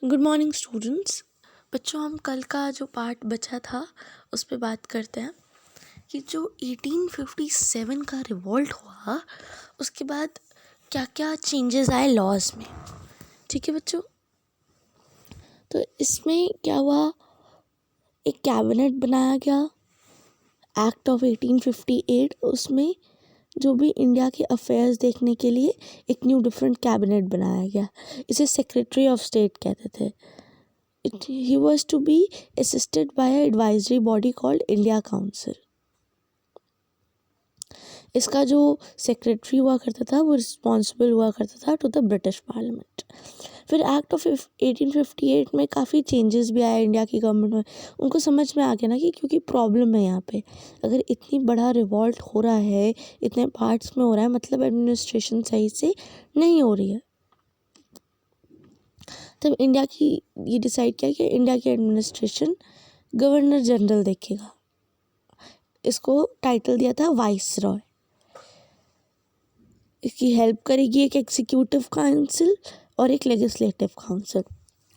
Good morning students. बच्चों, हम कल का जो पार्ट बचा था उस पे बात करते हैं कि जो 1857 का रिवॉल्ट हुआ उसके बाद क्या क्या चेंजेस आए लॉज में। ठीक है बच्चों, तो इसमें क्या हुआ, एक कैबिनेट बनाया गया, एक्ट ऑफ 1858। उसमें जो भी इंडिया के अफेयर्स देखने के लिए एक न्यू डिफरेंट कैबिनेट बनाया गया। इसे सेक्रेटरी ऑफ स्टेट कहते थे। He was to be assisted by an advisory body called India Council. इसका जो सेक्रेटरी हुआ करता था वो रिस्पॉन्सिबल हुआ करता था टू द ब्रिटिश पार्लियामेंट। फिर एक्ट ऑफ 1858 में काफ़ी चेंजेस भी आए इंडिया की गवर्नमेंट में। उनको समझ में आ गया ना कि क्योंकि प्रॉब्लम है यहाँ पे, अगर इतनी बड़ा रिवॉल्ट हो रहा है, इतने पार्ट्स में हो रहा है, मतलब एडमिनिस्ट्रेशन सही से नहीं हो रही है। तब इंडिया की ये डिसाइड किया कि इंडिया की एडमिनिस्ट्रेशन गवर्नर जनरल देखेगा। इसको टाइटल दिया था वाइस रॉय। इसकी हेल्प करेगी एक एग्जीक्यूटिव काउंसिल और एक लेजिस्लेटिव काउंसिल,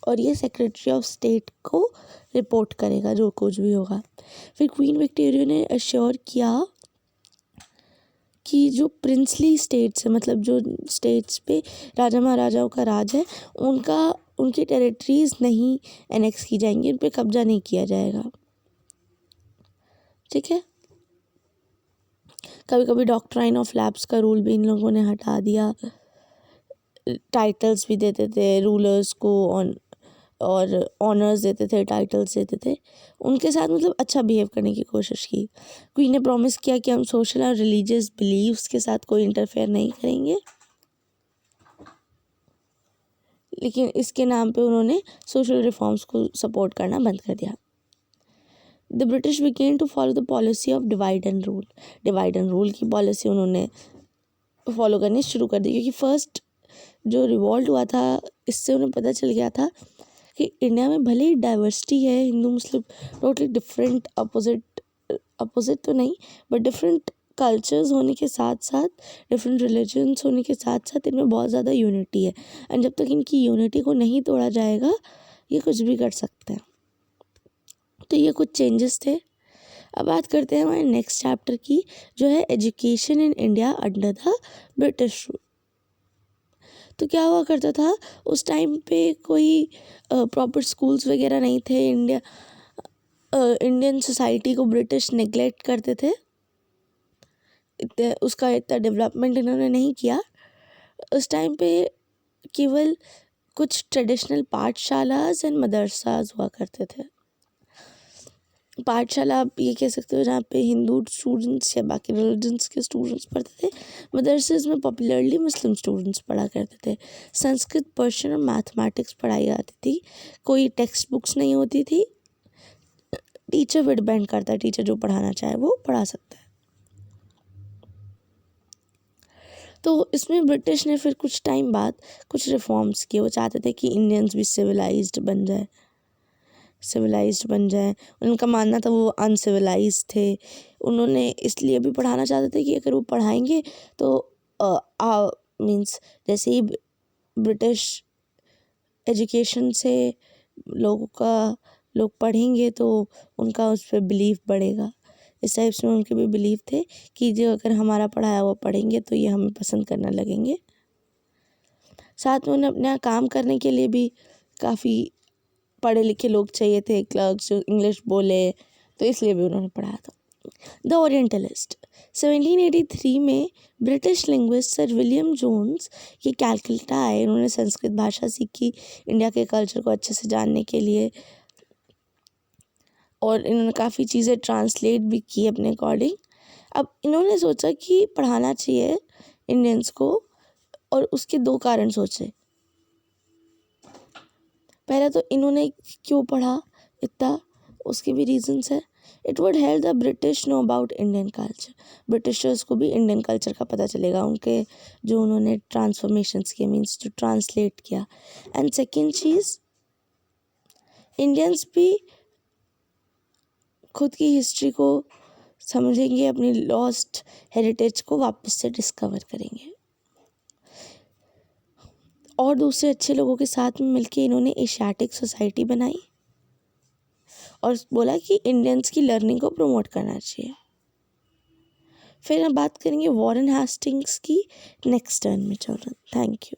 और ये सेक्रेटरी ऑफ स्टेट को रिपोर्ट करेगा जो कुछ भी होगा। फिर क्वीन विक्टोरिया ने अश्योर किया कि जो प्रिंसली स्टेट्स है, मतलब जो स्टेट्स पे राजा महाराजाओं का राज है, उनकी टेरिटरीज नहीं एनेक्स की जाएंगी, उन पर कब्जा नहीं किया जाएगा। ठीक है, कभी कभी डॉक्ट्राइन ऑफ लैप्स का रूल भी इन लोगों ने हटा दिया। टाइटल्स भी देते थे रूलर्स को और ऑनर्स देते थे, टाइटल्स देते थे। उनके साथ मतलब अच्छा बिहेव करने की कोशिश की। क्वीन ने प्रॉमिस किया कि हम सोशल और रिलीजियस बिलीव्स के साथ कोई इंटरफेयर नहीं करेंगे, लेकिन इसके नाम पे उन्होंने सोशल रिफॉर्म्स को सपोर्ट करना बंद कर दिया। The British began to follow the policy of divide and rule. Divide and rule की पॉलिसी उन्होंने फॉलो करनी शुरू कर दी, क्योंकि फर्स्ट जो रिवॉल्ट हुआ था इससे उन्हें पता चल गया था कि इंडिया में भले ही डाइवर्सिटी है, हिंदू मुस्लिम टोटली डिफरेंट अपोजिट तो नहीं, बट डिफरेंट कल्चर्स होने के साथ साथ, डिफरेंट रिलीजन्स होने के साथ साथ इनमें बहुत ज़्यादा यूनिटी है। एंड जब तक इनकी यूनिटी को नहीं तोड़ा जाएगा ये कुछ भी कर सकते हैं। तो ये कुछ चेंजेस थे। अब बात करते हैं हमारे नेक्स्ट चैप्टर की, जो है education in India under the British rule. तो क्या हुआ करता था उस टाइम पे, कोई प्रॉपर स्कूल्स वगैरह नहीं थे। इंडियन सोसाइटी को ब्रिटिश नेग्लेक्ट करते थे, उसका इतना डेवलपमेंट इन्होंने नहीं किया। उस टाइम पे केवल कुछ ट्रेडिशनल पाठशालाज एंड मदरसाज हुआ करते थे। पाठशाला आप ये कह सकते हो जहाँ पे हिंदू स्टूडेंट्स या बाकी रिलीजन्स के स्टूडेंट्स पढ़ते थे। मदरसेज में पॉपुलरली मुस्लिम स्टूडेंट्स पढ़ा करते थे। संस्कृत, पर्शियन और मैथमेटिक्स पढ़ाई जाती थी। कोई टेक्स्ट बुक्स नहीं होती थी। टीचर पे डिपेंड करता है, टीचर जो पढ़ाना चाहे वो पढ़ा सकता है। तो इसमें ब्रिटिश ने फिर कुछ टाइम बाद कुछ रिफॉर्म्स किए। वो चाहते थे कि इंडियंस भी सिविलाइज्ड बन जाए। उनका मानना था वो अनसिविलाइज्ड थे। उन्होंने इसलिए भी पढ़ाना चाहते थे कि अगर वो पढ़ाएंगे तो मीन्स जैसे ही ब्रिटिश एजुकेशन से लोग पढ़ेंगे तो उनका उस पर बिलीफ बढ़ेगा। इस टाइप से उनके भी बिलीफ थे कि जो अगर हमारा पढ़ाया हुआ पढ़ेंगे तो ये हमें पसंद करने लगेंगे। साथ में उन्हें अपना काम करने के लिए भी काफ़ी पढ़े लिखे लोग चाहिए थे, क्लर्क्स जो इंग्लिश बोले, तो इसलिए भी उन्होंने पढ़ाया था। द ओरिएंटलिस्ट 1783 में British linguist sir William Jones ये कैलकटा आए। उन्होंने संस्कृत भाषा सीखी इंडिया के कल्चर को अच्छे से जानने के लिए, और इन्होंने काफ़ी चीज़ें ट्रांसलेट भी की अपने अकॉर्डिंग। अब इन्होंने सोचा कि पढ़ाना चाहिए इंडियंस को, और उसके दो कारण सोचे। पहले तो इन्होंने क्यों पढ़ा इतना, उसके भी रीजंस है। It would help the British know about Indian culture. Britishers को भी इंडियन कल्चर का पता चलेगा, उनके जो उन्होंने ट्रांसफॉर्मेशंस किए, मीन्स जो ट्रांसलेट किया। एंड सेकेंड चीज़, इंडियंस भी खुद की हिस्ट्री को समझेंगे, अपनी लॉस्ट हेरिटेज को वापस से डिस्कवर करेंगे। और दूसरे अच्छे लोगों के साथ में मिलके इन्होंने एशियाटिक सोसाइटी बनाई और बोला कि इंडियंस की लर्निंग को प्रमोट करना चाहिए। फिर हम बात करेंगे वॉरेन हेस्टिंग्स की नेक्स्ट टर्न में। Children, thank you.